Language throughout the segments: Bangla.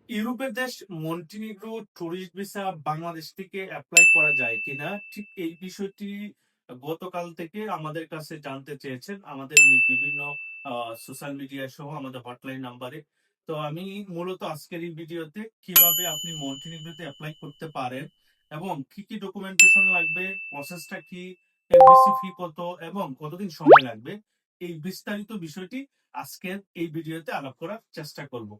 ইউরোপের দেশ মন্টিনিগ্রো ট্যুরিস্ট ভিসা বাংলাদেশ থেকে এপ্লাই করা যায় কিনা? ঠিক এই বিষয়টি গতকাল থেকে আমাদের কাছে জানতে চেয়েছেন আমাদের বিভিন্ন আ সোশ্যাল মিডিয়া সহ আমাদের হটলাইন নাম্বারে। তো আমি মূলত আজকের এই ভিডিওতে কিভাবে আপনি মন্টিনিগ্রোতে এপ্লাই করতে পারেন এবং কি ডকুমেন্টেশন লাগবে, প্রসেসটা কি, এমবিসি ফি কত এবং কতদিন সময় লাগবে, এই বিস্তারিত বিষয়টি আজকের এই ভিডিওতে আলাপ করার চেষ্টা করব।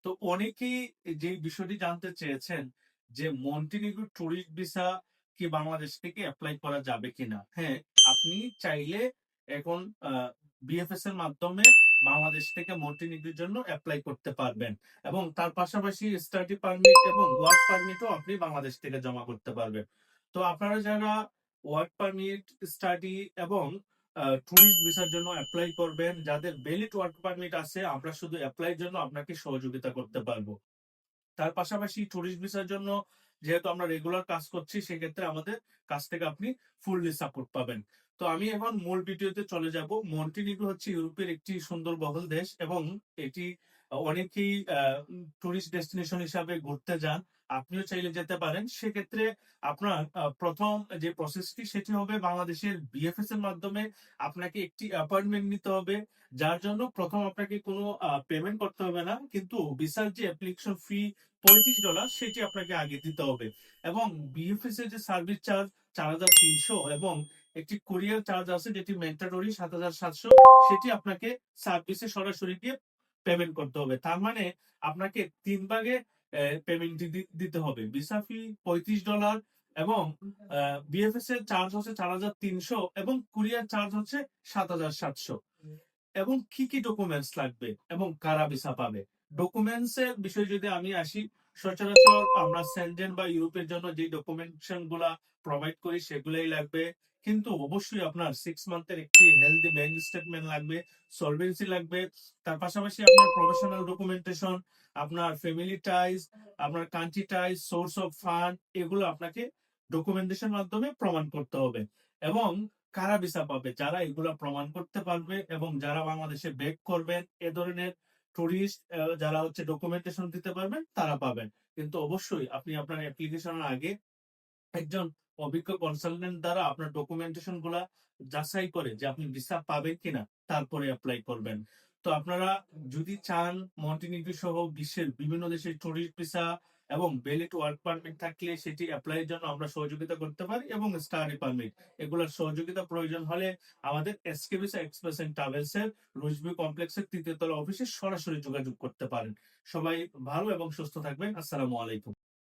তো অনেকেই যে বিষয়টি জানতে চেয়েছেন যে মন্টিনিগ্রো ট্যুরিস্ট ভিসা কি বাংলাদেশ থেকে এপ্লাই করা যাবে কিনা? হ্যাঁ, আপনি চাইলে এখন বিএফএস এর মাধ্যমে বাংলাদেশ থেকে মন্টিনিগ্রোর জন্য এপ্লাই করতে পারবেন এবং তার পাশাপাশি স্টাডি পারমিট এবং ওয়ার্ক পারমিটও আপনি বাংলাদেশ থেকে জমা করতে পারবেন। তো আপনারা যারা ওয়ার্ক পারমিট, স্টাডি এবং ট্যুরিস্ট ভিসার জন্য এপ্লাই করবেন, যাদের ভ্যালিড ওয়ার্ক পারমিট আছে, আমরা শুধু এপ্লাইয়ের জন্য আপনাকে সহযোগিতা করতে পারবো। তার পাশাপাশি ট্যুরিস্ট ভিসার জন্য যেহেতু আমরা রেগুলার কাজ করছি, সেক্ষেত্রে আমাদের কাছ থেকে আপনি ফুললি সাপোর্ট পাবেন। তো আমি এখন মূল ভিডিওতে চলে যাব। মন্টিনিগ্রো হচ্ছে ইউরোপের একটি সুন্দরবহুল দেশ এবং এটি অনেকেই টুরিস্ট ডেস্টিনেশন হিসাবে ঘুরতে যান। আপনিও চাইলে যেতে পারেন। সেক্ষেত্রে আপনার ১ম যে প্রসেসটি সেটি হবে বাংলাদেশের বিএফএস এর মাধ্যমে আপনাকে একটি অ্যাপয়েন্টমেন্ট নিতে হবে। যার জন্য ১ম আপনাকে কোনো পেমেন্ট করতে হবে না। কিন্তু ভিসার যে অ্যাপ্লিকেশন ফি $৩৫ সেটি আপনাকে আগে দিতে হবে। এবং বিএফএস এর যে সার্ভিস চার্জ ৪,৩০০ এবং একটি কুরিয়ার চার্জ আছে যেটি ম্যান্ডেটরি ৭,৭০০, সেটি আপনাকে সার্ভিসে সরাসরি গিয়ে পেমেন্ট করতে হবে। তার মানে আপনাকে ৩ ভাগে পেমেন্ট দিতে হবে। ভিসা ফি $৩৫ এবং বিএফএস এর চার্জ হচ্ছে ৪,৩০০ এবং কুরিয়ার চার্জ হচ্ছে ৭,৭০০। এবং কি ডকুমেন্টস লাগবে এবং কারা ভিসা পাবে? ডকুমেন্টস এর বিষয়ে যদি আমি আসি, সচরাচর আমরা সেনজেন বা ইউরোপের জন্য যে ডকুমেন্টেশন গুলা প্রোভাইড করি সেগুলাই লাগবে। কিন্তু অবশ্যই আপনার 6 মান্থের একটি হেলথি ব্যাংক স্টেটমেন্ট লাগবে, সলভেন্সি লাগবে। তার পাশাপাশি আপনার প্রফেশনাল ডকুমেন্টেশন, আপনার ফ্যামিলি টাইজ, আপনার country ties, source of fund, এগুলো আপনাকে ডকুমেন্টেশন মাধ্যমে প্রমাণ করতে হবে। এবং কারা ভিসা পাবে? যারা এগুলা প্রমাণ করতে পারবে এবং যারা বাংলাদেশে ব্যাক করবেন, এ ধরনের টুরিস্ট যারা হচ্ছে ডকুমেন্টেশন দিতে পারবেন, তারা পাবেন। কিন্তু অবশ্যই আপনি আপনার অ্যাপ্লিকেশনের আগে একজন অভিজ্ঞ কনসালটেন্ট দ্বারা আপনার ডকুমেন্টেশন গুলা যাচাই করে যে আপনি ভিসা পাবেন কিনা, তারপরে এপ্লাই করবেন। তো আপনারা যদি চান মন্টিনিগ্রো সহ বিশ্বের বিভিন্ন দেশের টুরিস্ট ভিসা এবং ভ্যালিড ওয়ার্ক পারমিট থাকলে সেটি এপ্লাইয়ের জন্য আমরা সহযোগিতা করতে পারি এবং স্টাডি পারমিট, এগুলোর সহযোগিতা প্রয়োজন হলে আমাদের SK visa express and travels এর রুশবি কমপ্লেক্সের ৩য় তলা অফিসে সরাসরি যোগাযোগ করতে পারেন। সবাই ভালো এবং সুস্থ থাকবেন। আসসালামু আলাইকুম।